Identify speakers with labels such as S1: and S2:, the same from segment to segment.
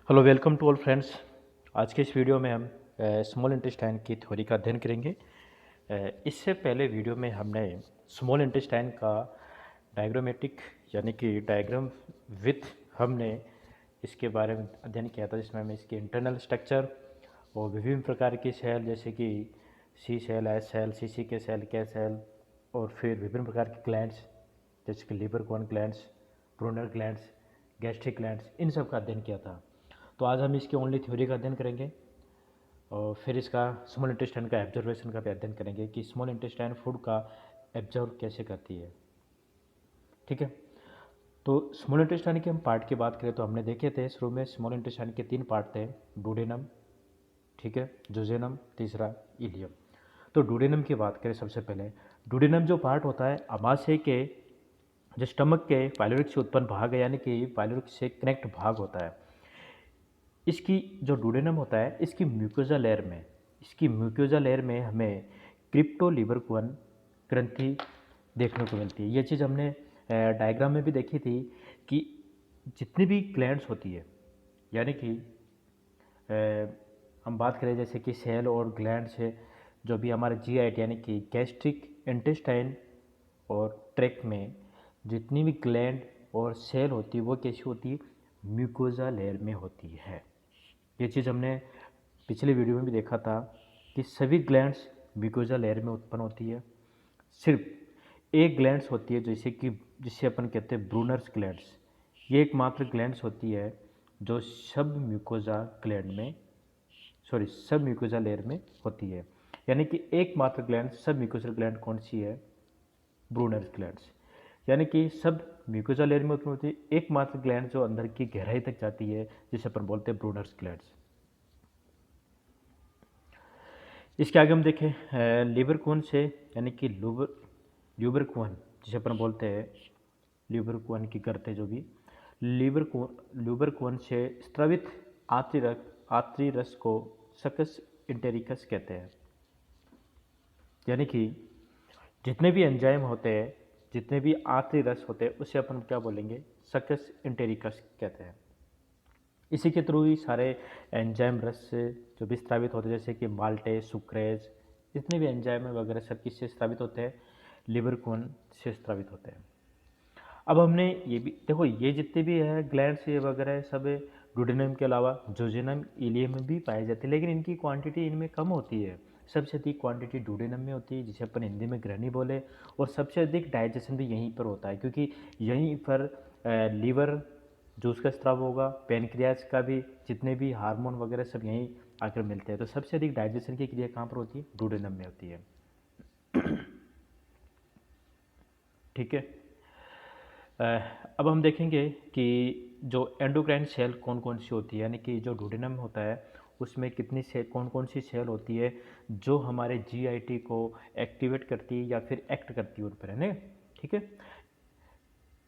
S1: Hello welcome to all friends. आज के इस वीडियो में हम स्मॉल इंटेस्टाइन की थ्योरी का अध्ययन करेंगे। इससे पहले वीडियो में हमने स्मॉल इंटेस्टाइन का डायग्रामेटिक यानी कि डायग्राम विथ हमने इसके बारे में अध्ययन किया था, जिसमें हमें इसके इंटरनल स्ट्रक्चर और विभिन्न प्रकार की सेल जैसे कि सी सेल, एस सेल, सी के सेल, के सेल और फिर विभिन्न प्रकार के ग्लैंड्स जैसे कि liver corn glands, Brunner glands, gastric glands, इन सब का अध्ययन किया था। तो आज हम इसकी ओनली थ्योरी का अध्ययन करेंगे और फिर इसका स्मॉल इंटेस्टाइन का एब्जर्वेशन का भी अध्ययन करेंगे कि स्मॉल इंटेस्टाइन फूड का एब्जॉर्व कैसे करती है। ठीक है, तो स्मॉल इंटेस्टाइन के हम पार्ट की बात करें तो हमने देखे थे शुरू में स्मॉल इंटेस्टाइन के 3 पार्ट थे, डुडेनम, ठीक है, जोजेनम, तीसरा इलियम। तो डुडेनम की बात करें सबसे पहले, डुडेनम जो पार्ट होता है अमाशय के जो स्टमक के पाइलोरिक से उत्पन्न भाग है, यानी कि पाइलोरिक से कनेक्ट भाग होता है। इसकी जो डुडेनम होता है इसकी म्यूकोजा लेयर में हमें क्रिप्टोलिबरक्वन ग्रंथि देखने को मिलती है। ये चीज़ हमने डायग्राम में भी देखी थी कि जितनी भी ग्लैंड्स होती है, यानी कि हम बात करें जैसे कि सेल और ग्लैंड से जो भी हमारे जीआईटी यानी कि गैस्ट्रिक इंटेस्टाइन और ट्रैक में जितनी भी ग्लैंड और सेल होती है वो कैसी होती है, म्यूकोजा लेयर में होती है। ये चीज़ हमने पिछले वीडियो में भी देखा था कि सभी ग्लैंड्स म्यूकोजा लेयर में उत्पन्न होती है। सिर्फ एक ग्लैंड्स होती है जिसे अपन कहते हैं ब्रूनर्स ग्लैंड्स। ये एकमात्र ग्लैंड्स होती है जो सब म्यूकोजा लेयर में होती है। यानी कि एकमात्र ग्लैंड सब म्यूकोजा ग्लैंड कौन सी है, ब्रूनर्स ग्लैंड्स। यानी कि सब म्यूकोजा लेयर में उत्पन्न होती है, एकमात्र ग्लैंड जो अंदर की गहराई तक जाती है जिसे अपन बोलते हैं ब्रूनर्स ग्लैंड्स। इसके आगे हम देखें लीवर कोन से, यानी कि ल्यूबर कोन जिसे अपन बोलते हैं ल्यूबर कोन की करते जो भी ल्यूबर कोन से स्रावित आत्री रस को सकस इंटेरिकस कहते हैं। यानी कि जितने भी एंजाइम होते हैं, जितने भी आत्री रस होते हैं उसे अपन क्या बोलेंगे, सकस इंटेरिकस कहते हैं। इसी के थ्रू ही सारे एंजाइम रस से जो भी स्रावित होते हैं, जैसे कि माल्टेज, सुक्रेज, जितने भी एंजाइम वगैरह सब किससे स्रावित होते हैं, लिवर कोन से स्रावित होते हैं। अब हमने ये भी देखो, ये जितने भी है ग्लैंड्स ये वगैरह सब डुडेनम के अलावा जोजेनम, इलियम में भी पाए जाते हैं, लेकिन इनकी क्वांटिटी इनमें कम होती है। सबसे अधिक क्वांटिटी डुडेनम में होती है जिसे अपन हिंदी में ग्रहणी बोले, और सबसे अधिक डाइजेशन भी यहीं पर होता है क्योंकि यहीं पर लीवर जूस का स्राव होगा, पेनक्रियाज का भी जितने भी हार्मोन वगैरह सब यहीं आकर मिलते हैं। तो सबसे अधिक डाइजेशन की क्रिया कहाँ पर होती है, डुडेनम में होती है। ठीक है, अब हम देखेंगे कि जो एंडोक्राइन सेल कौन कौन सी होती है, यानी कि जो डुडेनम होता है उसमें कितनी से कौन कौन सी सेल होती है जो हमारे जीआईटी को एक्टिवेट करती है या फिर एक्ट करती है उन पर, है ना। ठीक है,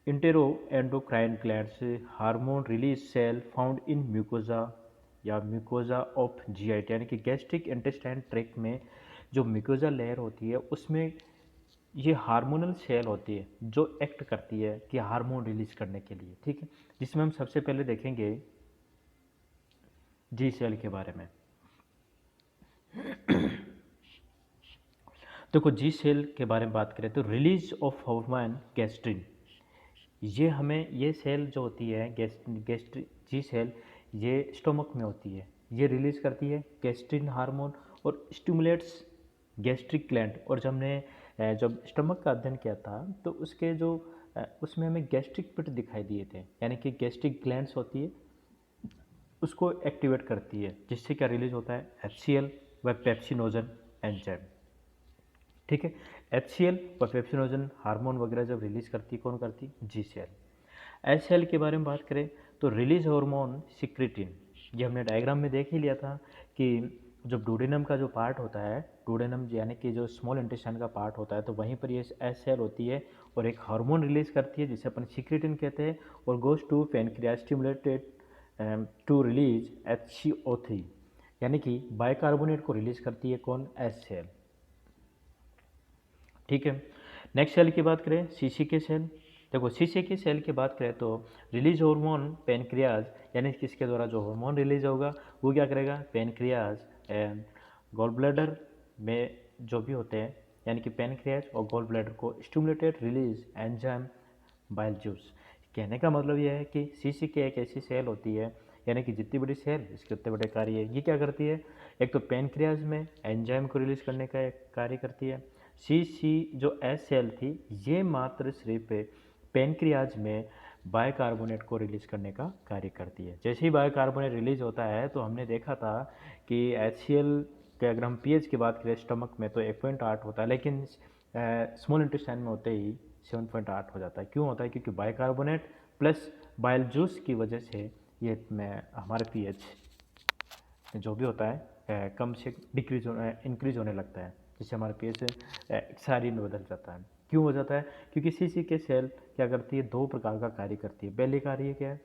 S1: entero endocrine glands hormone release cell found in mucosa या म्यूकोजा ऑफ जीआईटी, यानी कि गैस्ट्रिक इंटेस्टाइन ट्रैक्ट में जो म्यूकोजा लेयर होती है उसमें ये हार्मोनल सेल होती है जो एक्ट करती है कि हार्मोन रिलीज करने के लिए। ठीक है, जिसमें हम सबसे पहले देखेंगे जी सेल के बारे में। देखो, जी सेल के बारे में बात करें तो रिलीज ऑफ हार्मोन गैस्ट्रिन, ये सेल जो होती है गैस्ट्रिक जी सेल, ये स्टोमक में होती है, ये रिलीज करती है गैस्ट्रिन हार्मोन और स्टिमुलेट्स गैस्ट्रिक ग्लैंड। और जब स्टमक का अध्ययन किया था तो उसमें हमें गैस्ट्रिक पिट दिखाई दिए थे, यानी कि गैस्ट्रिक ग्लैंड्स होती है उसको एक्टिवेट करती है, जिससे क्या रिलीज होता है, HCl व पेप्सिनोजन एंजाइम। ठीक है, HCl व पेप्सिनोजन हार्मोन वगैरह जब रिलीज करती है, कौन करती, जी सेल। एच सेल के बारे में बात करें तो रिलीज हार्मोन सिक्रेटिन, ये हमने डायग्राम में देख ही लिया था कि जब डुडेनम का जो पार्ट होता है, डुडेनम यानी कि जो स्मॉल इंटेस्टाइन का पार्ट होता है, तो वहीं पर ये एच सेल होती है और एक हार्मोन रिलीज करती है जिसे अपन सिक्रेटिन कहते हैं, और goes to pancreas stimulated to release HCO3, यानी कि बाइकार्बोनेट को रिलीज करती है कौन, एच सेल। ठीक है, नेक्स्ट सेल की बात करें, सीसी के सेल। देखो, सीसी के सेल की बात करें तो रिलीज हार्मोन पेनक्रियाज यानी कि इसके द्वारा जो हार्मोन रिलीज होगा वो क्या करेगा, पेनक्रियाज एंड गॉल ब्लैडर में जो भी होते हैं, यानी कि पेनक्रियाज और गॉल ब्लैडर को stimulated release enzyme bile juice. कहने का मतलब यह है कि सीसीके एक ऐसी सेल होती है, यानी कि जितनी बड़ी सेल इसके उतने बड़े कार्य है। ये क्या करती है, एक तो पेनक्रियाज में एंजाइम को रिलीज करने का एक कार्य करती है। सीसी जो एस सेल थी ये मात्र सिर्फ पेनक्रियाज में बाइकार्बोनेट को रिलीज करने का कार्य करती है। जैसे ही बाइकार्बोनेट रिलीज होता है तो हमने देखा था कि HCl के अगर हम पीएच की बात करें स्टमक में तो 1.8 होता है, लेकिन स्मॉल इंटेस्टाइन में होते ही 7.8 हो जाता है। क्यों होता है, क्योंकि बाइकार्बोनेट प्लस बाइल जूस की वजह से ये में हमारे पीएच जो भी होता है कम से डिक्रीज इंक्रीज होने लगता है, जिससे हमारे पीएच एक्सारीन में बदल जाता है। क्यों हो जाता है, क्योंकि सीसी के सेल क्या करती है, दो प्रकार का कार्य करती है। पहले कार्य क्या है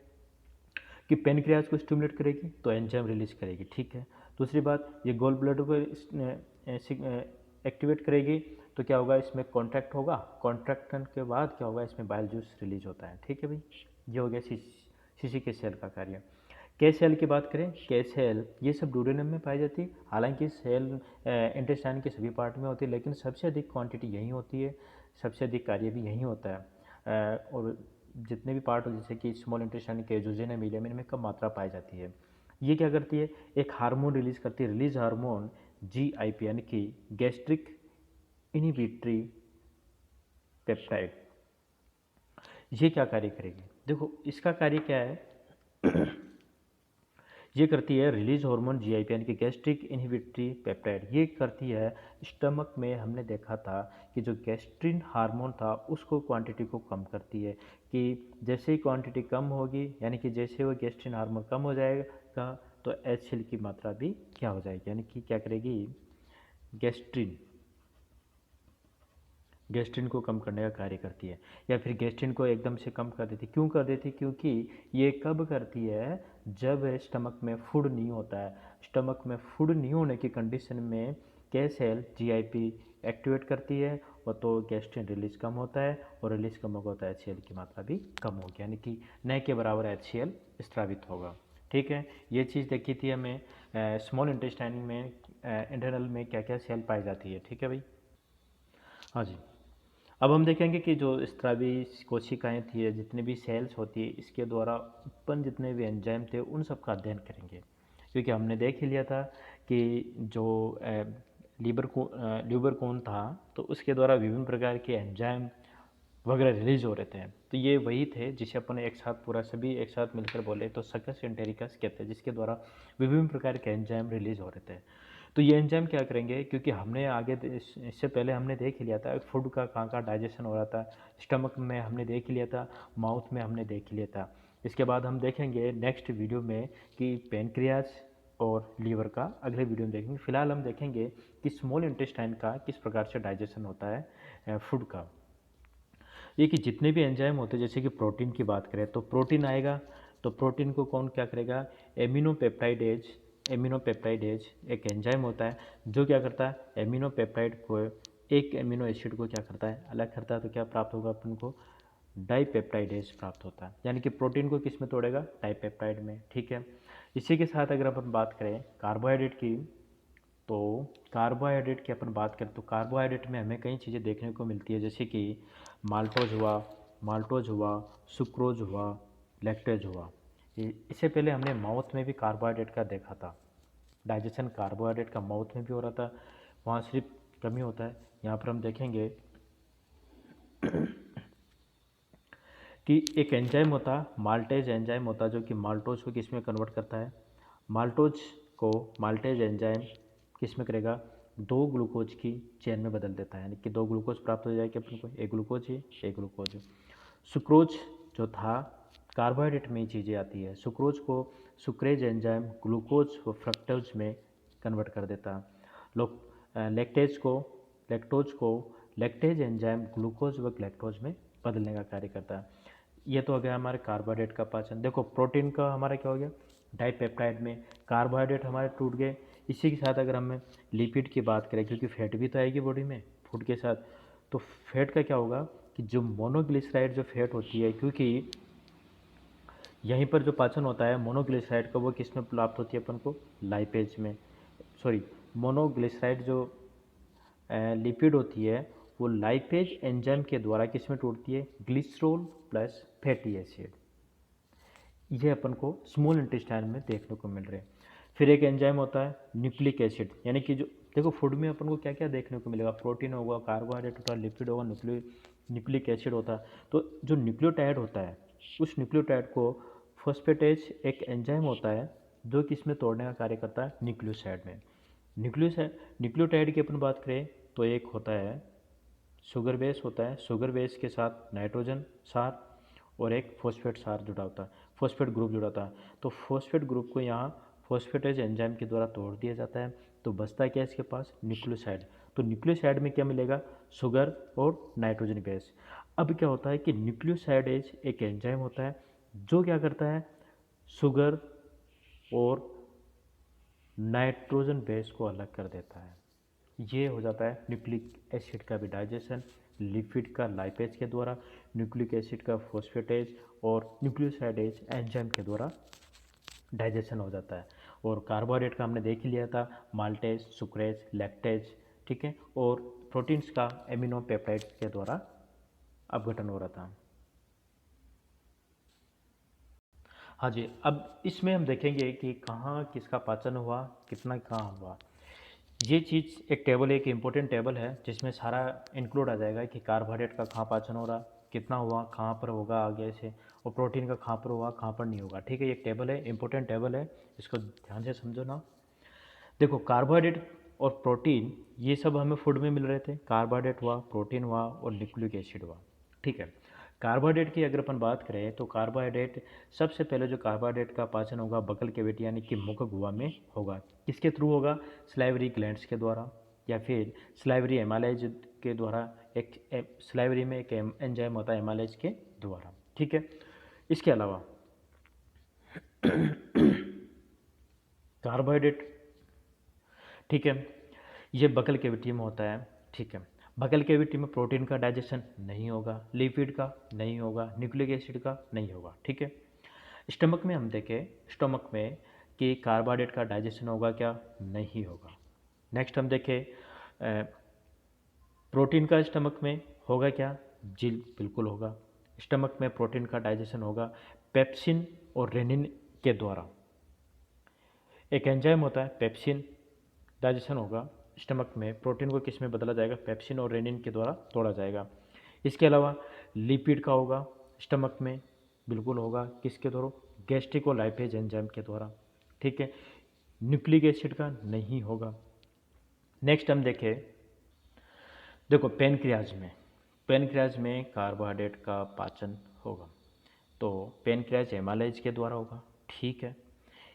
S1: कि पेनक्रियाज को स्टिमुलेट करेगी तो एंजाइम रिलीज करेगी, ठीक है। दूसरी बात, ये गोल ब्लैडर को एक्टिवेट करेगी तो क्या होगा, इसमें कॉन्ट्रैक्ट होगा, कॉन्ट्रैक्शन के बाद क्या होगा, इसमें बाइल जूस रिलीज होता है, ठीक है भाई। ये हो गया सीसी के सेल का कार्य। के सेल की बात करें, के सेल ये सब डूडेनम में पाई जाती है। हालांकि सेल इंटेस्टाइन के सभी पार्ट में होती है, लेकिन सबसे अधिक क्वांटिटी यहीं होती है, सबसे अधिक कार्य भी यहीं होता है। और जितने भी पार्ट हो जैसे कि स्मॉल इंटेस्टाइन के जुजेनम इलियम इनमें कम मात्रा पाई जाती है। ये क्या करती है, एक हार्मोन रिलीज करती है, रिलीज हार्मोन GIP, यानी कि गैस्ट्रिक इनहिबिटरी पेप्टाइड। ये क्या कार्य करेगी, देखो इसका कार्य क्या है। ये करती है रिलीज हार्मोन GIP, यानी कि गैस्ट्रिक इनहिबिटरी पेप्टाइड। ये करती है स्टमक में, हमने देखा था कि जो गैस्ट्रिन हार्मोन था उसको क्वांटिटी को कम करती है, कि जैसे ही क्वांटिटी कम होगी, यानी कि जैसे वो गैस्ट्रिन हार्मोन कम हो जाएगा तो HCl की मात्रा भी क्या हो जाएगी, यानी कि क्या करेगी, गैस्ट्रिन गैस्ट्रिन को कम करने का कार्य करती है, या फिर गैस्ट्रिन को एकदम से कम कर देती। क्यों कर देती, क्योंकि ये कब करती है, जब स्टमक में फूड नहीं होता है। स्टमक में फूड नहीं होने की कंडीशन में के सेल GIP एक्टिवेट करती है और तो गैस्ट्रिन रिलीज कम होता है, और रिलीज कम होगा तो HCl की मात्रा भी कम होगी, यानी कि न के बराबर HCl स्त्रावित होगा, ठीक है। ये चीज़ देखी थी हमें स्मॉल इंटेस्टाइन में इंटरनल में क्या क्या सेल पाई जाती है, ठीक है भाई। हाँ जी, अब हम देखेंगे कि जो स्त्रावी कोशिकाएं थी, जितने भी सेल्स होती है, इसके द्वारा उत्पन्न जितने भी एंजाइम थे उन सब का अध्ययन करेंगे। क्योंकि हमने देख ही लिया था कि जो ल्यूबर कोन था तो उसके द्वारा विभिन्न प्रकार के एंजाइम वगैरह रिलीज हो रहे थे। तो ये वही थे जिसे अपन एक साथ पूरा सभी एक साथ मिलकर बोले तो सकस एंटेरिकस कहते हैं, जिसके द्वारा विभिन्न प्रकार के एंजाइम रिलीज हो रहे थे। तो ये एंजाइम क्या करेंगे, क्योंकि हमने आगे इससे पहले हमने देख ही लिया था फूड का कहाँ कहाँ डाइजेशन हो रहा था, स्टमक में हमने देख ही लिया था, माउथ में हमने देख ही लिया था। इसके बाद हम देखेंगे नेक्स्ट वीडियो में कि पेनक्रियाज और लीवर का अगले वीडियो में देखेंगे। फिलहाल हम देखेंगे कि स्मॉल इंटेस्टाइन का किस प्रकार से डाइजेशन होता है फूड का। ये कि जितने भी एंजाइम होते हैं, जैसे कि प्रोटीन की बात करें तो प्रोटीन आएगा, तो प्रोटीन को कौन क्या करेगा, एमिनोपेप्टाइडेज। एमिनोपेप्टाइडेज एक एंजाइम होता है जो क्या करता है, एमिनोपेप्टाइड को एक एमिनो एसिड को क्या करता है, अलग करता है, तो क्या प्राप्त होगा अपन को, डाईपेप्टाइडेज प्राप्त होता है। यानी कि प्रोटीन को किस में तोड़ेगा, डाईपेप्टाइड में, ठीक है। इसी के साथ अगर अपन बात करें कार्बोहाइड्रेट की, तो कार्बोहाइड्रेट की अपन बात करें तो कार्बोहाइड्रेट में हमें कई चीज़ें देखने को मिलती है, जैसे कि माल्टोज हुआ, सुक्रोज हुआ, लैक्टेज हुआ। इससे पहले हमने माउथ में भी कार्बोहाइड्रेट का देखा था, डाइजेशन कार्बोहाइड्रेट का माउथ में भी हो रहा था, वहाँ सिर्फ कमी होता है। यहाँ पर हम देखेंगे कि एक एंजाइम होता माल्टेज एंजाइम होता जो कि माल्टोज को किस में कन्वर्ट करता है, माल्टोज को माल्टेज एंजाइम किस में करेगा, दो ग्लूकोज की चेन में बदल देता है, यानी कि दो ग्लूकोज प्राप्त हो जाएगी अपन को, एक ग्लूकोज ही एक ग्लूकोज। सुक्रोज जो था कार्बोहाइड्रेट में ही चीज़ें आती है, सुक्रोज को सुक्रेज एंजाइम ग्लूकोज व फ्रक्टोज में कन्वर्ट कर देता है। लोग लैक्टोज को लैक्टेज एंजाइम ग्लूकोज व ग्लैक्टोज में बदलने का कार्य करता है। ये तो हो गया हमारे कार्बोहाइड्रेट का पाचन। देखो प्रोटीन का हमारा क्या हो गया, डाईपेप्टाइड में, कार्बोहाइड्रेट हमारे टूट गए। इसी के साथ अगर हम लिपिड की बात करें, क्योंकि फैट भी तो आएगी बॉडी में फूड के साथ, तो फैट का क्या होगा कि जो मोनोग्लिसराइड जो फैट होती है, क्योंकि यहीं पर जो पाचन होता है मोनोग्लिसराइड का, वो किस में प्राप्त होती है अपन को? लाइपेज में। सॉरी, मोनोग्लिसराइड जो लिपिड होती है वो लाइपेज एंजाइम के द्वारा किस में टूटती है? Glycerol plus fatty acid. ये अपन को स्मॉल इंटेस्टाइन में देखने को मिल रहे हैं। फिर एक एंजाइम होता है न्यूक्लिक एसिड, यानी कि जो देखो फूड में अपन को क्या क्या देखने को मिलेगा? प्रोटीन होगा, कार्बोहाइड्रेट होता है, लिपिड होगा, न्यूक्लिक एसिड होता है। तो जो न्यूक्लियोटाइड होता है, उस न्यूक्लियोटाइड को फॉस्फेटेज एक एंजाइम होता है जो कि इसमें तोड़ने का कार्य करता है न्यूक्लियोसाइड में। न्यूक्लियोटाइड की अपन बात करें तो एक होता है शुगर बेस होता है, शुगर बेस के साथ नाइट्रोजन सार और एक फॉस्फेट सार जुड़ा होता है, फॉस्फेट ग्रुप जुड़ा होता है। तो फॉस्फेट ग्रुप को यहाँ फॉस्फेटेज एंजाइम के द्वारा तोड़ दिया जाता है। तो बचता क्या है इसके पास? न्यूक्लियोसाइड। तो न्यूक्लियोसाइड में क्या मिलेगा? शुगर और नाइट्रोजन बेस। अब क्या होता है कि न्यूक्लियोसाइडेज एक एंजाइम होता है जो क्या करता है? शुगर और नाइट्रोजन बेस को अलग कर देता है। ये हो जाता है न्यूक्लिक एसिड का भी डाइजेशन, लिपिड का लाइपेज के द्वारा, न्यूक्लिक एसिड का फॉस्फेटेज और न्यूक्लियोसाइडेज एंजाइम के द्वारा डाइजेशन हो जाता है। और कार्बोहाइड्रेट का हमने देख ही लिया था, माल्टेज, सुक्रेज, लैक्टेज, ठीक है। और प्रोटीन्स का एमिनो पेप्टाइड्स के द्वारा अपघटन हो रहा था। हाँ जी, अब इसमें हम देखेंगे कि कहाँ किसका पाचन हुआ, कितना कहाँ हुआ। ये चीज़ एक टेबल है, एक इम्पोर्टेंट टेबल है जिसमें सारा इंक्लूड आ जाएगा कि कार्बोहाइड्रेट का कहाँ पाचन हो रहा, कितना हुआ, कहाँ पर होगा आगे से, और प्रोटीन का कहाँ पर हुआ, कहाँ पर नहीं होगा। ठीक है, ये एक टेबल है, इंपॉर्टेंट टेबल है, इसको ध्यान से समझो ना। देखो कार्बोहाइड्रेट और प्रोटीन ये सब हमें फूड में मिल रहे थे। कार्बोहाइड्रेट हुआ, प्रोटीन हुआ और न्यूक्लिक एसिड हुआ। ठीक है, कार्बोहाइड्रेट की अगर अपन बात करें तो कार्बोहाइड्रेट सबसे पहले जो कार्बोहाइड्रेट का पाचन होगा बकल कैविटी यानी कि मुख गुहा में होगा। किसके थ्रू होगा? स्लाइवरी ग्लैंड्स के द्वारा या फिर स्लाइवरी एमालाइज के द्वारा। स्लाइवरी में एक एंजाइम होता है एमालाइज के द्वारा। ठीक है, इसके अलावा कार्बोहाइड्रेट, ठीक है, ये बकल कैविटी में होता है। ठीक है, बकल कैविटी में प्रोटीन का डाइजेशन नहीं होगा, लिपिड का नहीं होगा, न्यूक्लिक एसिड का नहीं होगा। ठीक है, स्टमक में हम देखें, स्टमक में कि कार्बोहाइड्रेट का डाइजेशन होगा क्या? नहीं होगा। नेक्स्ट हम देखें प्रोटीन का स्टमक में होगा क्या? जी बिल्कुल होगा। स्टमक में प्रोटीन का डाइजेशन होगा पेप्सिन और रेनिन के द्वारा। एक एंजाइम होता है पेप्सिन, डाइजेशन होगा स्टमक में। प्रोटीन को किस में बदला जाएगा? पेप्सिन और रेनिन के द्वारा तोड़ा जाएगा। इसके अलावा लिपिड का होगा स्टमक में, बिल्कुल होगा। किसके द्वारा? गैस्ट्रिकोलाइपेज एंजाइम के द्वारा। ठीक है, न्यूक्लिक एसिड का नहीं होगा। नेक्स्ट हम देखें, देखो पेनक्रियाज में कार्बोहाइड्रेट का पाचन होगा, तो पेनक्रियाज एमालाइज के द्वारा होगा। ठीक है,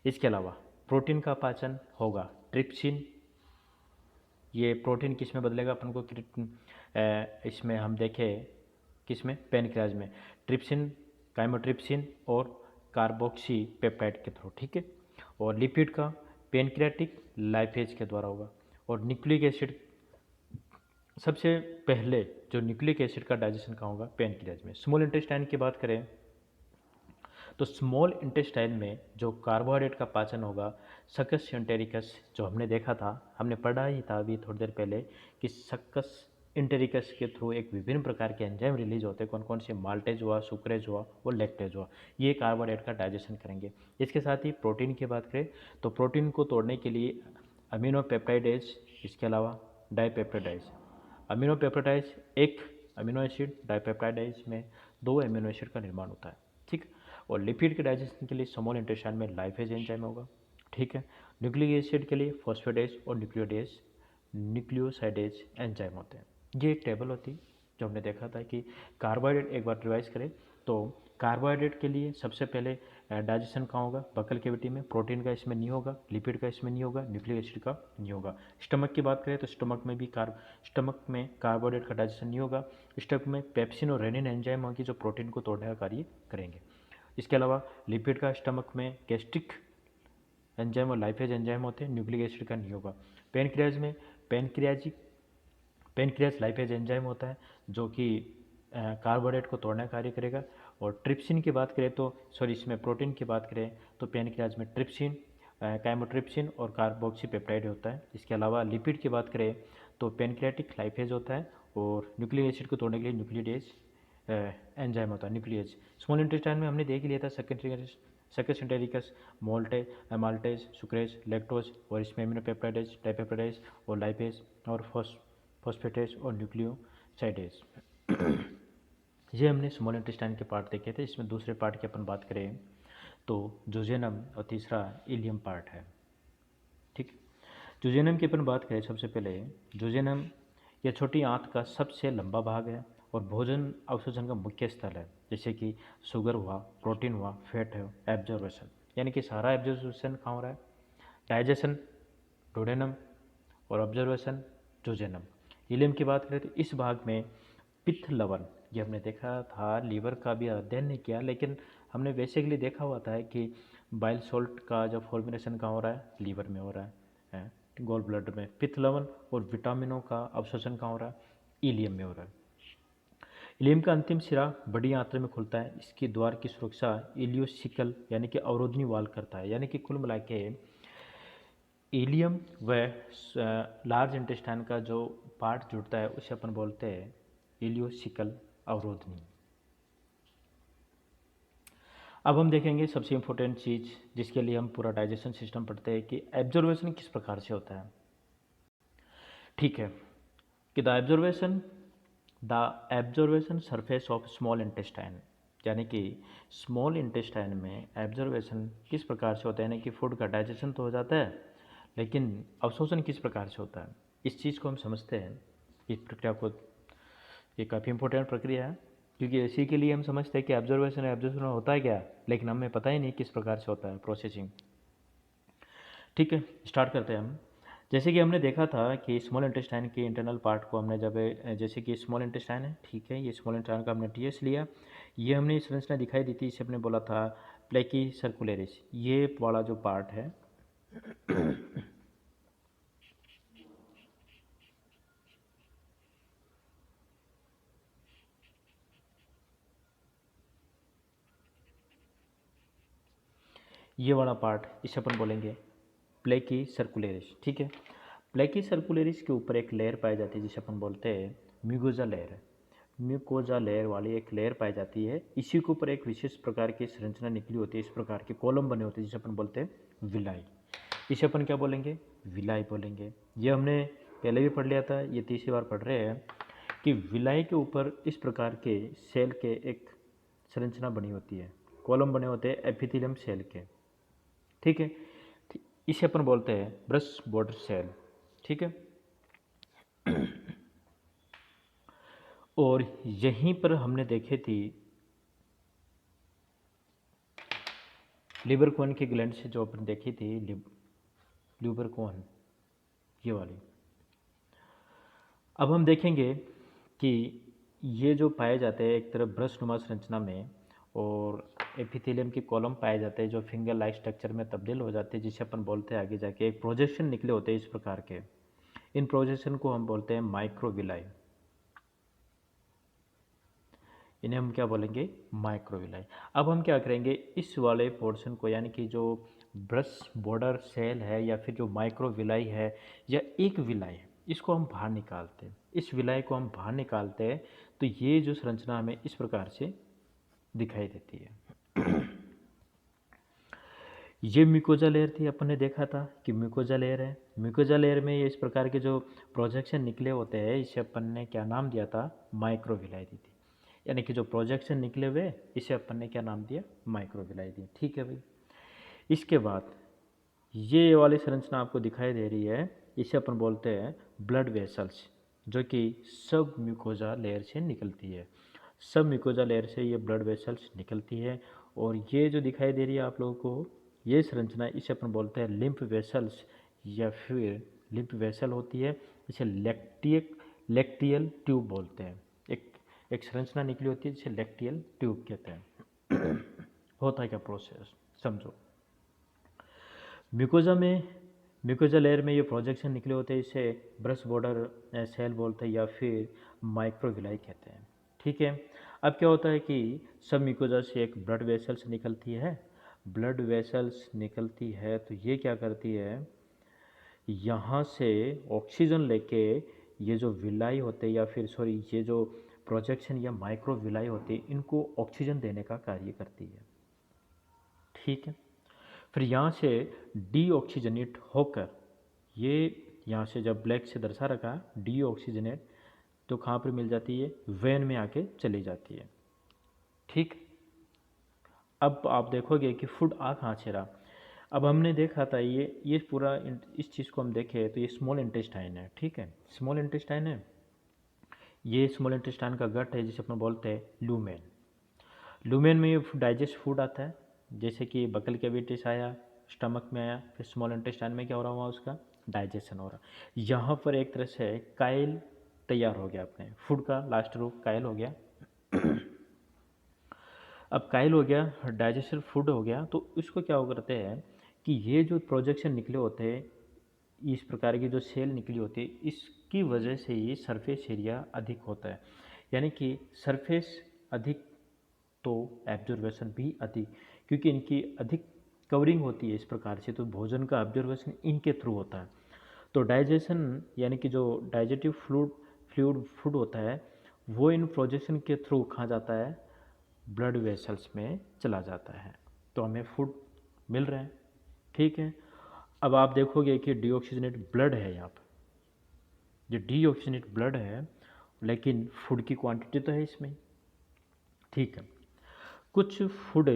S1: इसके अलावा प्रोटीन का पाचन होगा ट्रिप्सिन। ये प्रोटीन किस में बदलेगा अपन को? इसमें हम देखें किस में? पेनक्रियाज में। ट्रिप्सिन, काइमोट्रिप्सिन और कार्बोक्सी पेप्टाइड के थ्रू। ठीक है, और लिपिड का पेनक्रियाटिक लाइपेज के द्वारा होगा। और न्यूक्लिक एसिड सबसे पहले जो न्यूक्लिक एसिड का डाइजेशन कहाँ होगा? पेनक्रियाज में। स्मॉल इंटेस्टाइन की बात करें तो स्मॉल इंटेस्टाइन में जो कार्बोहाइड्रेट का पाचन होगा सक्कस एंटेरिकस, जो हमने देखा था, हमने पढ़ा ही था अभी थोड़ी देर पहले कि सक्कस इंटेरिकस के थ्रू एक विभिन्न प्रकार के एंजाइम रिलीज होते हैं। कौन कौन से? माल्टेज हुआ, सुक्रेज हुआ और लैक्टेज हुआ। ये कार्बोहाइड्रेट का डाइजेशन करेंगे। इसके साथ ही प्रोटीन की बात करें तो प्रोटीन को तोड़ने के लिए अमीनो पेप्टाइडेज, इसके अलावा डाईपेप्टाइडेज। अमीनो पेप्टाइडेज एक अमीनो एसिड, डाईपेप्टाइडेज में दो अमीनो एसिड का निर्माण होता है। ठीक, और लिपिड के डाइजेशन के लिए स्मॉल इंटेस्टाइन में लाइपेज एंजाइम होगा। ठीक है, न्यूक्लिक एसिड के लिए फॉस्फेटेज और न्यूक्लियोसाइडेज एंजाइम होते हैं। ये एक टेबल होती है जो हमने देखा था कि कार्बोहाइड्रेट, एक बार रिवाइज करें तो कार्बोहाइड्रेट के लिए सबसे पहले डाइजेशन कहाँ होगा? बकल कैविटी में। प्रोटीन का इसमें नहीं होगा, लिपिड का इसमें नहीं होगा, न्यूक्लिक एसिड का नहीं होगा। स्टमक की बात करें तो स्टमक में कार्बोहाइड्रेट का डाइजेशन नहीं होगा। स्टमक में पेप्सिन और रेनिन एंजाइम होगी जो प्रोटीन को तोड़ने का कार्य करेंगे। इसके अलावा लिपिड का स्टमक में गैस्ट्रिक एंजाइम और लाइपेज एंजाइम होते हैं, न्यूक्लिक एसिड का नहीं होगा। पेनक्रियाज में पेनक्रियाज लाइपेज एंजाइम होता है जो कि कार्बोहाइड्रेट को तोड़ने का कार्य करेगा। और ट्रिप्सिन की बात करें तो इसमें प्रोटीन की बात करें तो पैनक्रियाज में ट्रिप्सिन, काइमोट्रिप्सिन और कार्बोक्सीपेप्टाइड होता है। इसके अलावा लिपिड की बात करें तो पैनक्रियाटिक लाइपेज होता है और न्यूक्लिक एसिड को तोड़ने के लिए न्यूक्लिडेज एंजाइम होता है, न्यूक्लिएज। स्मॉल इंटेस्टाइन में हमने देख लिया था सेकेंडरिकस, माल्टेज, सुक्रेज, लैक्टोज, और इसमें एमिनोपेप्टाइडेज, डाइपेप्टाइडेज और लाइपेज और फॉस्फेटेज और न्यूक्लियोसाइडेज। ये हमने स्मॉल इंटेस्टाइन के पार्ट देखे थे। इसमें दूसरे पार्ट की अपन बात करें तो जुजेनम और तीसरा इलियम पार्ट है। ठीक, जुजेनम की अपन बात करें सबसे पहले, जुजेनम यह छोटी आंत का सबसे लंबा भाग है और भोजन अवशोषण का मुख्य स्थल है, जैसे कि शुगर हुआ, प्रोटीन हुआ, फैट है, एब्जॉर्बेशन, यानी कि सारा एब्जॉर्बेशन कहाँ हो रहा है, डाइजेशन डोडेनम और ऑब्जर्वेशन जुजेनम। इलियम की बात करें तो इस भाग में पित्त लवण, ये हमने देखा था, लीवर का भी अध्ययन नहीं किया, लेकिन हमने बेसिकली देखा हुआ था कि बाइल सॉल्ट का जो फॉर्मेशन कहाँ हो रहा है, लीवर में हो रहा है, गोल ब्लड में। पित्त लवण और विटामिनों का अवशोषण कहाँ हो रहा है, इलियम में हो रहा है। इलियम का अंतिम सिरा बड़ी आंत्र में खुलता है। इसकी द्वार की सुरक्षा इलियोसिकल यानी कि अवरोधनी वाल करता है। यानी कि कुल मिला के इलियम व लार्ज इंटेस्टाइन का जो पार्ट जुड़ता है उसे अपन बोलते हैं इलियोसिकल अवरोधनी। अब हम देखेंगे सबसे इम्पोर्टेंट चीज़ जिसके लिए हम पूरा डाइजेशन सिस्टम पढ़ते हैं कि एब्जॉर्वेशन किस प्रकार से होता है। ठीक है, कि the absorption surface of small intestine, यानी कि स्मॉल इंटेस्टाइन में एब्जॉर्वेशन किस प्रकार से होता है, यानी कि फूड का डाइजेशन तो हो जाता है, लेकिन अवशोषण किस प्रकार से होता है, इस चीज़ को हम समझते हैं। इस प्रक्रिया को, ये काफ़ी इंपॉर्टेंट प्रक्रिया है, क्योंकि इसी के लिए हम समझते हैं कि एब्जॉर्वेशन होता है क्या, लेकिन हमें पता ही नहीं किस प्रकार से होता है प्रोसेसिंग। ठीक है, स्टार्ट करते हैं हम। जैसे कि हमने देखा था कि स्मॉल इंटेस्टाइन के इंटरनल पार्ट को हमने जब, जैसे कि स्मॉल इंटेस्टाइन है, ठीक है, ये स्मॉल इंटेस्टाइन का हमने टीएस लिया, ये हमने संरचना दिखाई दी थी, इसे हमने बोला था प्लेकी सर्कुलेरिस, ये वाला जो पार्ट है ये वाला पार्ट, इसे अपन बोलेंगे प्लेकी सर्कुलेरिस। ठीक है, प्लेकी सर्कुलेरिस के ऊपर एक लेयर पाई जाती है जिसे अपन बोलते हैं म्यूकोजा लेयर। म्यूकोजा लेयर वाली एक लेयर पाई जाती है, इसी के ऊपर एक विशेष प्रकार की संरचना निकली होती है, इस प्रकार के कॉलम बने होते हैं जिसे अपन बोलते हैं विलाई। इसे अपन क्या बोलेंगे, विलाई बोलेंगे। ये हमने पहले भी पढ़ लिया था, ये तीसरी बार पढ़ रहे हैं कि विलाई के ऊपर इस प्रकार के सेल के एक संरचना बनी होती है, कॉलम बने होते हैं एपिथेलियम सेल के। ठीक है, इसे अपन बोलते हैं ब्रश बॉर्डर सेल। ठीक है, और यहीं पर हमने देखे थी लिवर कोन की ग्लैंड से, जो अपन देखी थी लिवर कोन, ये वाली। अब हम देखेंगे कि ये जो पाए जाते हैं एक तरफ ब्रश नुमा संरचना में, और एपिथेलियम की कॉलम पाए जाते हैं जो फिंगर लाइक स्ट्रक्चर में तब्दील हो जाते हैं, जिसे अपन बोलते हैं आगे जाके एक प्रोजेक्शन निकले होते हैं इस प्रकार के। इन प्रोजेक्शन को हम बोलते हैं माइक्रोविलाई। इन्हें हम क्या बोलेंगे, माइक्रोविलाई। अब हम क्या करेंगे, इस वाले पोर्शन को, यानी कि जो ब्रश बॉर्डर सेल है या फिर जो माइक्रोविलाई है या एक विलाई है, इसको हम बाहर निकालते हैं। इस विलाई को हम बाहर निकालते हैं तो ये जो संरचना हमें इस प्रकार से दिखाई देती है। ये म्यूकोजा लेयर थी, अपन ने देखा था कि म्यूकोजा लेयर है। म्यूकोजा लेयर में ये इस प्रकार के जो प्रोजेक्शन निकले होते हैं, इसे अपन ने क्या नाम दिया था, माइक्रोविलाई दी थी। यानी कि जो प्रोजेक्शन निकले हुए, इसे अपन ने क्या नाम दिया, माइक्रोविलाई दी। ठीक है भाई, इसके बाद ये वाली संरचना आपको दिखाई दे रही है, इसे अपन बोलते हैं ब्लड वेसल्स, जो कि सब म्यूकोजा लेयर से निकलती है। सब म्यूकोजा लेयर से ये ब्लड वेसल्स निकलती है, और ये जो दिखाई दे रही है आप लोगों को, ये संरचना, इसे अपन बोलते हैं लिम्फ वेसल्स, या फिर लिम्फ वेसल होती है, इसे लैक्टियल ट्यूब बोलते हैं। एक संरचना निकली होती है जिसे लैक्टियल ट्यूब कहते हैं। होता है क्या प्रोसेस, समझो। म्यूकोजा लेयर में ये प्रोजेक्शन निकले होते हैं, इसे ब्रश बॉर्डर सेल बोलते हैं या फिर माइक्रोविलाई कहते हैं। ठीक है, अब क्या होता है कि सब म्यूकोजा से एक ब्लड वेसल्स निकलती है, ब्लड वेसल्स निकलती है तो ये क्या करती है, यहाँ से ऑक्सीजन लेके ये जो विलाई होते हैं या फिर सॉरी ये जो प्रोजेक्शन या माइक्रो विलाई होती है इनको ऑक्सीजन देने का कार्य करती है। ठीक है, फिर यहाँ से डीऑक्सीजनेट होकर ये यहाँ से जब ब्लैक से दर्शा रखा डीऑक्सीजनेट तो कहाँ पर मिल जाती है, वेन में आके चली जाती है। ठीक, अब आप देखोगे कि फूड आ कहाँ से रहा। अब हमने देखा था ये पूरा इस चीज़ को हम देखें तो ये स्मॉल इंटेस्टाइन है। ठीक है, स्मॉल इंटेस्टाइन है, ये स्मॉल इंटेस्टाइन का गट है जिसे अपन बोलते हैं लूमेन। लूमेन में ये डाइजेस्ट फूड आता है, जैसे कि बकल कैविटी से आया, स्टमक में आया, फिर स्मॉल इंटेस्टाइन में क्या हो रहा हुआ उसका डाइजेशन हो रहा। यहाँ पर एक तरह से काइल तैयार हो गया, अपने फूड का लास्ट रूप काइल हो गया। अब काइल हो गया, डाइजेस्टर फूड हो गया, तो इसको क्या हो करते हैं कि ये जो प्रोजेक्शन निकले होते हैं, इस प्रकार की जो सेल निकली होती है, इसकी वजह से ये सरफेस एरिया अधिक होता है, यानी कि सरफेस अधिक तो एब्जॉर्वेशन भी अधिक, क्योंकि इनकी अधिक कवरिंग होती है इस प्रकार से, तो भोजन का ऑब्जर्वेशन इनके थ्रू होता है। तो डाइजेशन यानी कि जो डाइजेटिव फ्लूइड फूड होता है वो इन प्रोजेक्शन के थ्रू कहाँ जाता है, ब्लड वेसल्स में चला जाता है, तो हमें फूड मिल रहा है। ठीक है, अब आप देखोगे कि डीऑक्सीजनेट ब्लड है, यहाँ पर ये डीऑक्सीजनेट ब्लड है, लेकिन फूड की क्वांटिटी तो है इसमें। ठीक है, कुछ फूड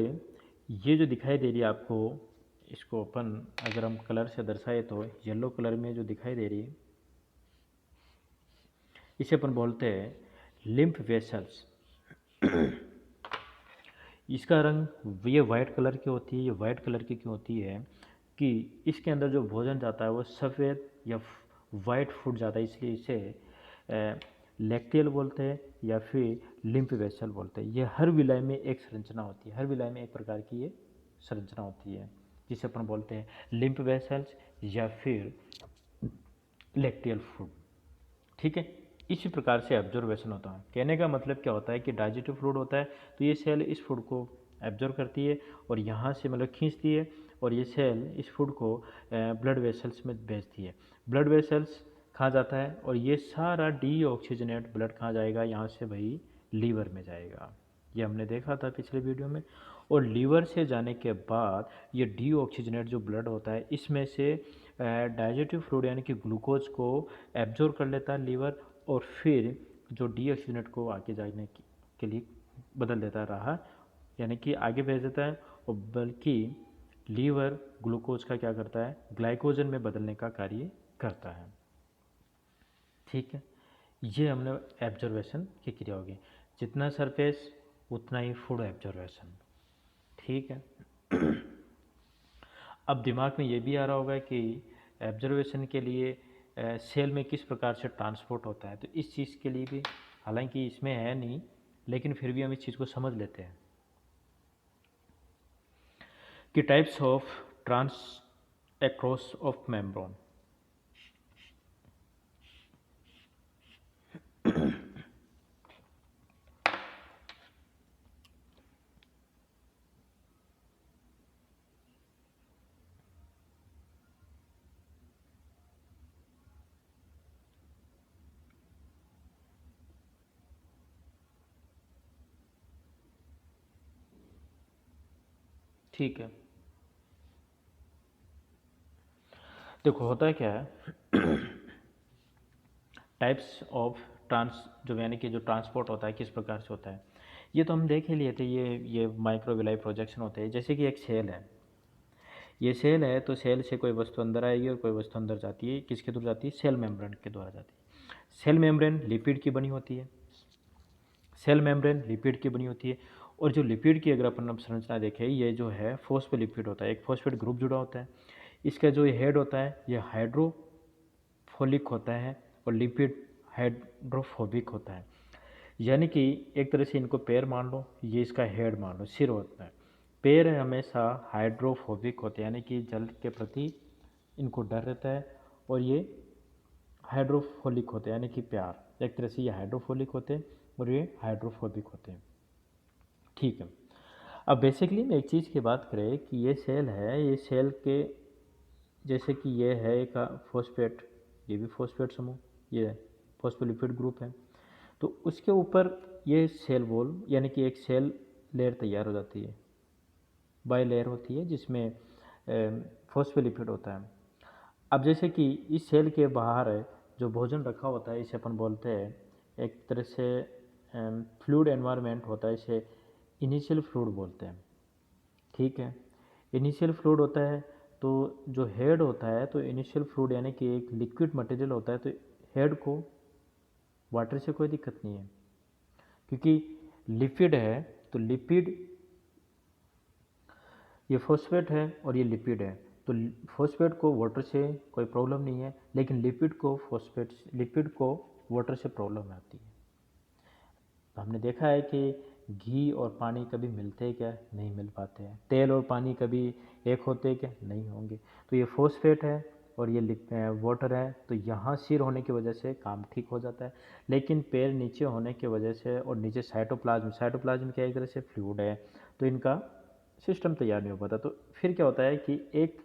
S1: ये जो दिखाई दे रही है आपको, इसको अपन अगर हम कलर से दर्शाए तो येलो कलर में जो दिखाई दे रही है इसे अपन बोलते हैं लिम्फ वेसल्स। इसका रंग ये वाइट कलर की होती है। ये वाइट कलर की क्यों होती है कि इसके अंदर जो भोजन जाता है वो सफ़ेद या वाइट फूड जाता है, इसलिए इसे लैक्टियल बोलते हैं या फिर लिम्फ वेसल बोलते हैं। ये हर विलाय में एक संरचना होती है, हर विलाय में एक प्रकार की ये संरचना होती है जिसे अपन बोलते हैं लिम्फ वेसल्स या फिर लैक्टियल फूड। ठीक है, इसी प्रकार से एब्जॉर्वेशन होता है। कहने का मतलब क्या होता है कि डाइजेटिव फूड होता है तो ये सेल इस फूड को एब्जॉर्व करती है और यहाँ से मतलब खींचती है, और ये सेल इस फूड को ब्लड वेसल्स में भेजती है। ब्लड वेसल्स कहाँ जाता है और ये सारा डीऑक्सीजनेट ब्लड कहाँ जाएगा, यहाँ से भाई लीवर में जाएगा। ये हमने देखा था पिछले वीडियो में। और लीवर से जाने के बाद ये डीऑक्सीजनेट जो ब्लड होता है इसमें से डाइजेटिव फ्लूइड यानी कि ग्लूकोज को एब्जॉर्ब कर लेता है लीवर, और फिर जो डीऑक्सीजनेट को आगे जाने के लिए बदल देता रहा, यानी कि आगे भेज देता है, और बल्कि लीवर ग्लूकोज का क्या करता है, ग्लाइकोजन में बदलने का कार्य करता है। ठीक है, ये हमने एब्जॉर्वेशन की क्रिया होगी, जितना सरफेस उतना ही फूड एब्जॉर्वेशन। ठीक है, अब दिमाग में ये भी आ रहा होगा कि एब्जर्वेशन के लिए सेल में किस प्रकार से ट्रांसपोर्ट होता है, तो इस चीज़ के लिए भी, हालांकि इसमें है नहीं लेकिन फिर भी हम इस चीज़ को समझ लेते हैं कि types of trans across of membrane. ठीक है, देखो होता क्या है, टाइप्स ऑफ ट्रांस जो यानी कि जो ट्रांसपोर्ट होता है किस प्रकार से होता है, ये तो हम देख ही लिए थे। ये माइक्रोविलाई प्रोजेक्शन होते हैं। जैसे कि एक सेल है, ये सेल है तो सेल से कोई वस्तु अंदर आएगी और कोई वस्तु अंदर जाती है, किसके थ्रू जाती है, सेल मेम्ब्रेन के द्वारा जाती है। सेल मेम्ब्रेन लिपिड की बनी होती है, सेल मेम्ब्रेन लिपिड की बनी होती है। और जो लिपिड की अगर अपन संरचना देखें, ये जो है फॉस्फोलिपिड होता है, एक फॉस्फेट ग्रुप जुड़ा होता है। इसका जो हेड होता है ये हाइड्रोफोलिक होता है और लिपिड हाइड्रोफोबिक होता है। यानी कि एक तरह से इनको पैर मान लो, ये इसका हेड मान लो, सिर होता है। पैर हमेशा हाइड्रोफोबिक होते हैं, यानी कि जल के प्रति इनको डर रहता है, और ये हाइड्रोफोलिक होते हैं यानी कि प्यार। एक तरह से ये हाइड्रोफोलिक होते हैं और ये हाइड्रोफोबिक होते हैं। ठीक है। अब बेसिकली में एक चीज़ की बात करें कि ये सेल है, ये सेल के जैसे कि ये है एक फॉस्फेट, ये भी फॉस्फेट समूह, ये फॉस्फोलिपिड ग्रुप है। तो उसके ऊपर ये सेल वॉल यानी कि एक सेल लेयर तैयार हो जाती है, बाई लेयर होती है जिसमें फॉस्फोलिपिड होता है। अब जैसे कि इस सेल के बाहर जो भोजन रखा होता है इसे अपन बोलते हैं एक तरह से फ्लूइड एनवायरनमेंट होता है, इसे इनिशियल फ्लूइड बोलते हैं। ठीक है, इनिशियल फ्लूइड होता है तो जो हेड होता है तो इनिशियल फ्लूइड यानी कि एक लिक्विड मटेरियल होता है, तो हेड को वाटर से कोई दिक्कत नहीं है क्योंकि लिपिड है। तो लिपिड ये फॉस्फेट है और ये लिपिड है, तो फॉस्फेट को वाटर से कोई प्रॉब्लम नहीं है, लेकिन लिपिड को वाटर से प्रॉब्लम आती है। तो हमने देखा है कि घी और पानी कभी मिलते हैं क्या? नहीं मिल पाते हैं। तेल और पानी कभी एक होते हैं क्या? नहीं होंगे। तो ये फॉस्फेट है और ये वाटर है, तो यहाँ सिर होने की वजह से काम ठीक हो जाता है, लेकिन पैर नीचे होने की वजह से और नीचे साइटोप्लाज्म क्या एक तरह से फ्लूइड है, तो इनका सिस्टम तैयार नहीं हो पाता। तो फिर क्या होता है कि एक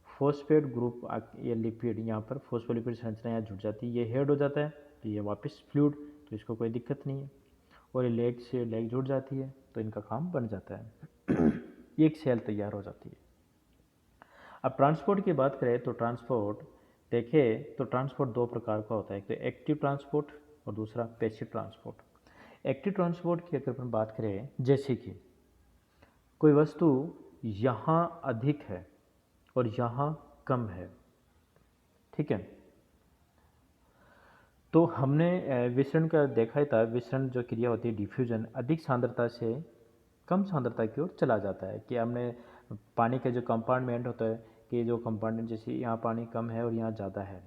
S1: फॉस्फेट ग्रुप ये लिपिड यहाँ पर फॉस्फोलिपिड संरचना यहाँ जुड़ जाती है, ये हेड हो जाता है, तो ये वापस फ्लूइड, तो इसको कोई दिक्कत नहीं है। और ये लेग से लेग जुड़ जाती है तो इनका काम बन जाता है। ये एक सेल तैयार हो जाती है। अब ट्रांसपोर्ट की बात करें तो ट्रांसपोर्ट दो प्रकार का होता है, एक तो एक्टिव ट्रांसपोर्ट और दूसरा पैसिव ट्रांसपोर्ट। एक्टिव ट्रांसपोर्ट की अगर अपन बात करें, जैसे कि कोई वस्तु यहाँ अधिक है और यहाँ कम है, ठीक है, तो हमने विसरण का देखा ही था। विसरण जो क्रिया होती है डिफ्यूजन, अधिक सांद्रता से कम सांद्रता की ओर चला जाता है। कि हमने पानी के जो कंपार्टमेंट होता है कि जो कंपार्टमेंट जैसे यहाँ पानी कम है और यहाँ ज़्यादा है,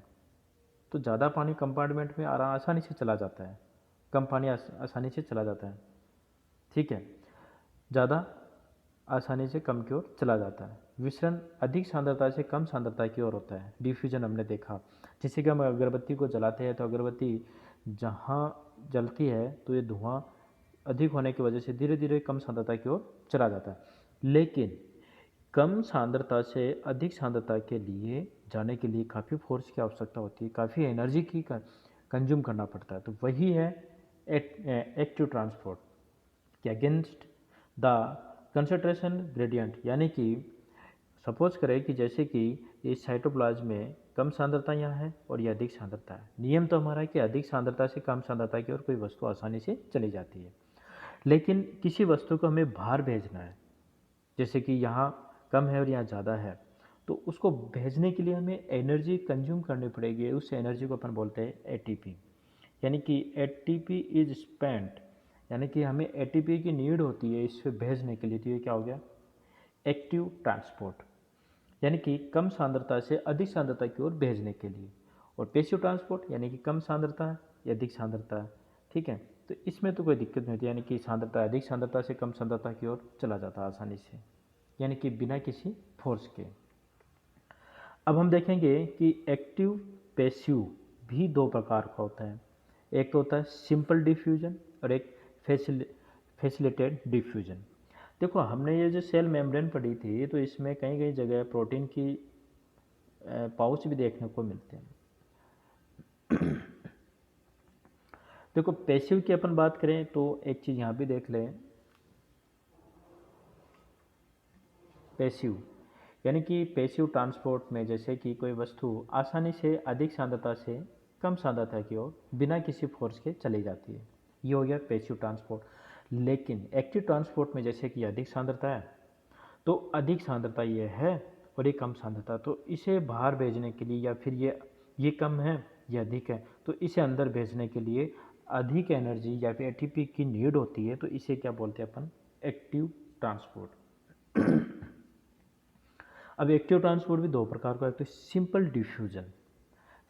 S1: तो ज़्यादा पानी कंपार्टमेंट में आसानी से चला जाता है, कम पानी आसानी से चला जाता है, ठीक है, ज़्यादा आसानी से कम की ओर चला जाता है। विसरण अधिक सांद्रता से कम सांद्रता की ओर होता है। डिफ्यूजन हमने देखा, जैसे कि हम अगरबत्ती को जलाते हैं तो अगरबत्ती जहाँ जलती है तो ये धुआं अधिक होने की वजह से धीरे धीरे कम सांद्रता की ओर चला जाता है, लेकिन कम सांद्रता से अधिक सांद्रता के लिए जाने के लिए काफ़ी फोर्स की आवश्यकता होती है, काफ़ी एनर्जी की कंज्यूम करना पड़ता है। तो वही है एक्टिव ट्रांसपोर्ट के अगेंस्ट द कंसंट्रेशन ग्रेडियंट। यानी कि सपोज करें कि जैसे कि इस साइटोप्लाज्म में कम सांद्रता यहाँ है और ये अधिक सांद्रता है। नियम तो हमारा है कि अधिक सांद्रता से कम सांद्रता की ओर कोई वस्तु आसानी से चली जाती है, लेकिन किसी वस्तु को हमें बाहर भेजना है, जैसे कि यहाँ कम है और यहाँ ज़्यादा है, तो उसको भेजने के लिए हमें एनर्जी कंज्यूम करनी पड़ेगी। उस एनर्जी को अपन बोलते हैं एटीपी, यानी कि एटीपी इज स्पेंट, यानी कि हमें एटीपी की नीड होती है इसे भेजने के लिए। तो ये क्या हो गया? एक्टिव ट्रांसपोर्ट, यानी कि कम सांद्रता से अधिक सांद्रता की ओर भेजने के लिए। और पैसिव ट्रांसपोर्ट यानी कि कम सांद्रता या अधिक सांद्रता, ठीक है, तो इसमें तो कोई दिक्कत नहीं होती, यानी कि सांद्रता अधिक सांद्रता से कम सांद्रता की ओर चला जाता है आसानी से, यानी कि बिना किसी फोर्स के। अब हम देखेंगे कि एक्टिव पैसिव भी दो प्रकार का होता है। एक तो होता है सिंपल डिफ्यूजन और एक फैसिलिटेड डिफ्यूजन। देखो हमने ये जो सेल मेम्ब्रेन पढ़ी थी तो इसमें कई कई जगह प्रोटीन की पाउच भी देखने को मिलते हैं। देखो पैसिव की अपन बात करें तो एक चीज़ यहाँ भी देख लें, पैसिव यानी कि पैसिव ट्रांसपोर्ट में जैसे कि कोई वस्तु आसानी से अधिक सांद्रता से कम सांद्रता की ओर बिना किसी फोर्स के चली जाती है, ये हो गया पैसिव ट्रांसपोर्ट। लेकिन एक्टिव ट्रांसपोर्ट में जैसे कि अधिक सांद्रता है तो अधिक सांद्रता ये है और ये कम सांद्रता, तो इसे बाहर भेजने के लिए या फिर ये कम है ये अधिक है, तो इसे अंदर भेजने के लिए अधिक एनर्जी या फिर एटीपी की नीड होती है, तो इसे क्या बोलते हैं अपन? Active transport. अब एक्टिव ट्रांसपोर्ट भी दो प्रकार का है, तो सिंपल डिफ्यूजन।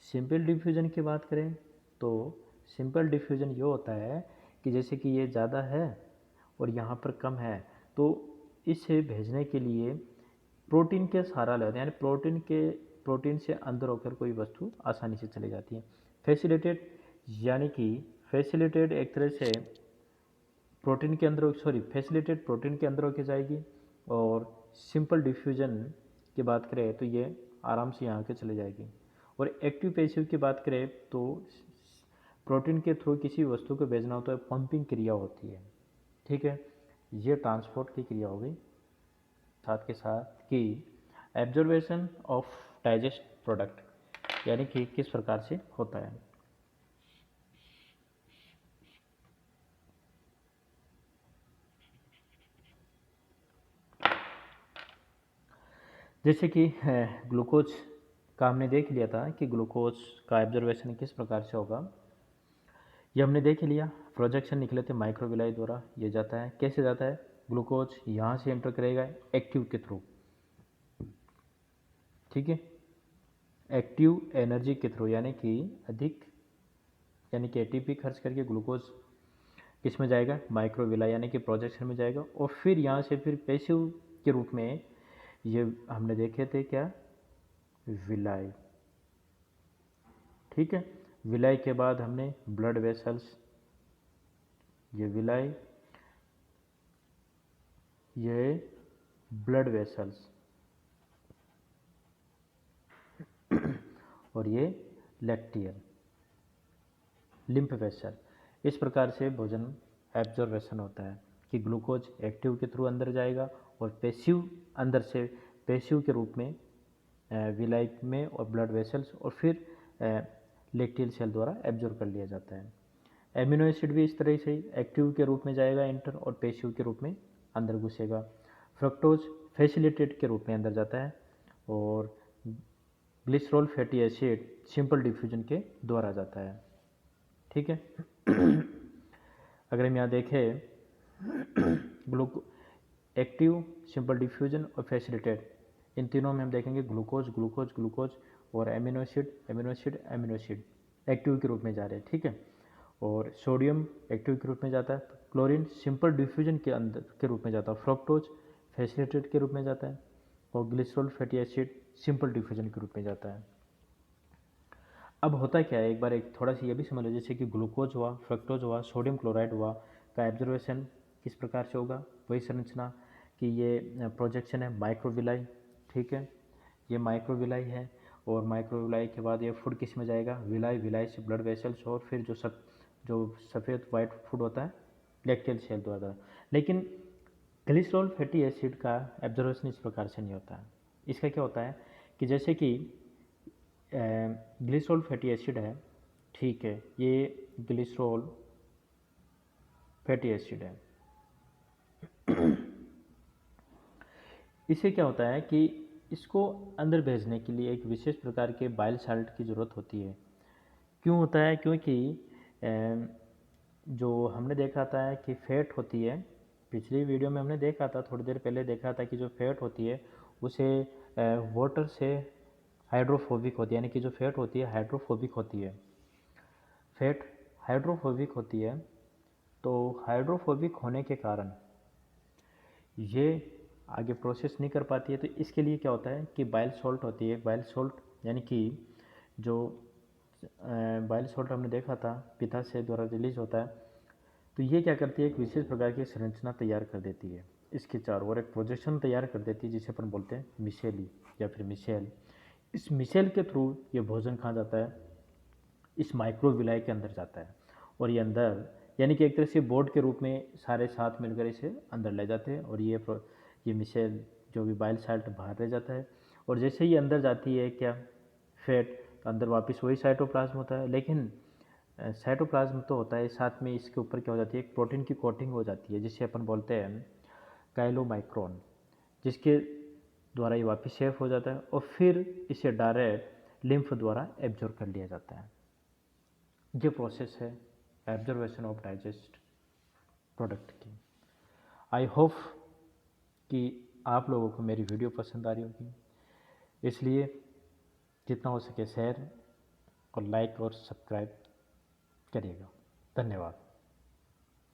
S1: सिंपल डिफ्यूजन की बात करें तो सिंपल डिफ्यूजन ये होता है कि जैसे कि ये ज़्यादा है और यहाँ पर कम है, तो इसे भेजने के लिए प्रोटीन के सहारा लेते हैं, यानी प्रोटीन से अंदर होकर कोई वस्तु आसानी से चली जाती है। फैसिलिटेड यानी कि फैसिलिटेड एक तरह से प्रोटीन के अंदर फैसिलिटेट प्रोटीन के अंदर होके जाएगी। और सिंपल डिफ्यूजन की बात करें तो ये आराम से यहाँ के चले जाएगी। और एक्टिव पैसिव की बात करें तो प्रोटीन के थ्रू किसी वस्तु को भेजना होता है, पंपिंग क्रिया होती है, ठीक है। ये ट्रांसपोर्ट की क्रिया हो गई। साथ के साथ कि एब्जॉर्वेशन ऑफ डाइजेस्ट प्रोडक्ट यानी कि किस प्रकार से होता है। जैसे कि ग्लूकोज का हमने देख लिया था कि ग्लूकोज का एब्जॉर्वेशन किस प्रकार से होगा, ये हमने देख लिया। प्रोजेक्शन निकले थे माइक्रोविलाई द्वारा, ये जाता है कैसे जाता है, ग्लूकोज यहाँ से एंटर करेगा एक्टिव के थ्रू, ठीक है, एक्टिव एनर्जी के थ्रू, यानी कि एटीपी खर्च करके ग्लूकोज किस में जाएगा, माइक्रोविलाई यानी कि प्रोजेक्शन में जाएगा। और फिर यहाँ से फिर पैसिव के रूप में ये हमने देखे थे क्या, विलाई, ठीक है। विलाई के बाद हमने ब्लड वेसल्स, ये विलाई, ये ब्लड वेसल्स और ये लैक्टियल लिम्फ वेसल। इस प्रकार से भोजन एब्जॉर्वेशन होता है कि ग्लूकोज एक्टिव के थ्रू अंदर जाएगा और पैसिव अंदर से पैसिव के रूप में विलाई में और ब्लड वेसल्स और फिर लैक्टियल सेल द्वारा एब्जॉर्ब कर लिया जाता है। एमिनो एसिड भी इस तरह से एक्टिव के रूप में जाएगा इंटर और पैसिव के रूप में अंदर घुसेगा। फ्रक्टोज फैसिलिटेट के रूप में अंदर जाता है और glycerol fatty acid simple diffusion के द्वारा जाता है, ठीक है। अगर हम यहाँ देखें एक्टिव, सिंपल डिफ्यूजन और फैसिलिटेट, इन तीनों में हम देखेंगे ग्लूकोज ग्लूकोज ग्लूकोज और amino acid amino acid amino acid active के रूप में जा रहे हैं, ठीक है। और सोडियम एक्टिव के रूप में जाता है, क्लोरीन सिंपल डिफ्यूजन के अंदर के रूप में जाता है, फ्रक्टोज फैसिलिटेट के रूप में जाता है और glycerol fatty acid simple diffusion के रूप में जाता है। अब होता क्या है, एक बार एक थोड़ा सा ये भी समझ लो, जैसे कि ग्लूकोज हुआ, फ्रक्टोज हुआ, सोडियम क्लोराइड हुआ का एब्जॉर्वेशन किस प्रकार से होगा, वही संरचना कि ये प्रोजेक्शन है माइक्रोविलाई, ठीक है, ये माइक्रोविलाई है। और माइक्रोविलाई के बाद ये फूड किस में जाएगा, विलाई, विलाई से ब्लड वेसल्स और फिर जो सफ़ेद वाइट फूड होता है लैक्टियल सेल द्वारा। लेकिन ग्लिसरॉल फैटी एसिड का एब्जॉर्वेशन इस प्रकार से नहीं होता है। इसका क्या होता है कि जैसे कि ग्लिसरॉल फैटी एसिड है, ठीक है, ये ग्लिसरॉल फैटी एसिड है। इससे क्या होता है कि इसको अंदर भेजने के लिए एक विशेष प्रकार के बाइल साल्ट की ज़रूरत होती है। क्यों होता है, क्योंकि जो हमने देखा था कि फैट होती है, पिछली वीडियो में हमने देखा था, थोड़ी देर पहले देखा था कि जो फैट होती है उसे वाटर से हाइड्रोफोबिक होती है, यानी कि जो फैट होती है हाइड्रोफोबिक होती है, फैट हाइड्रोफोबिक होती है। तो हाइड्रोफोबिक होने के कारण ये आगे प्रोसेस नहीं कर पाती है। तो इसके लिए क्या होता है कि बाइल सॉल्ट होती है, बाइल सॉल्ट यानी कि जो बाइल सॉल्ट हमने देखा था पित्ताशय द्वारा रिलीज होता है, तो ये क्या करती है, एक विशेष प्रकार की संरचना तैयार कर देती है इसके चारों ओर, एक प्रोजेक्शन तैयार कर देती है जिसे अपन बोलते हैं मिसेली या फिर मिसेल। इस मिसेल के थ्रू ये भोजन कहाँ जाता है, इस माइक्रोविलाई के अंदर जाता है। और ये अंदर यानी कि एक तरह से बोर्ड के रूप में सारे साथ मिलकर इसे अंदर ले जाते हैं और ये मिसेल जो भी बाइल साल्ट बाहर रह जाता है। और जैसे ही अंदर जाती है क्या फैट, तो अंदर वापस वही साइटोप्लाज्म होता है। लेकिन साइटोप्लाज्म तो होता है, साथ में इसके ऊपर क्या हो जाती है, एक प्रोटीन की कोटिंग हो जाती है जिसे अपन बोलते हैं काइलोमाइक्रोन, जिसके द्वारा ये वापस सेफ हो जाता है और फिर इसे डायरेक्ट लिम्फ द्वारा एब्जॉर्ब कर लिया जाता है। ये प्रोसेस है एब्जॉर्वेशन ऑफ डाइजेस्ट प्रोडक्ट की। आई होप कि आप लोगों को मेरी वीडियो पसंद आ रही होगी, इसलिए जितना हो सके शेयर और लाइक और सब्सक्राइब करिएगा। धन्यवाद।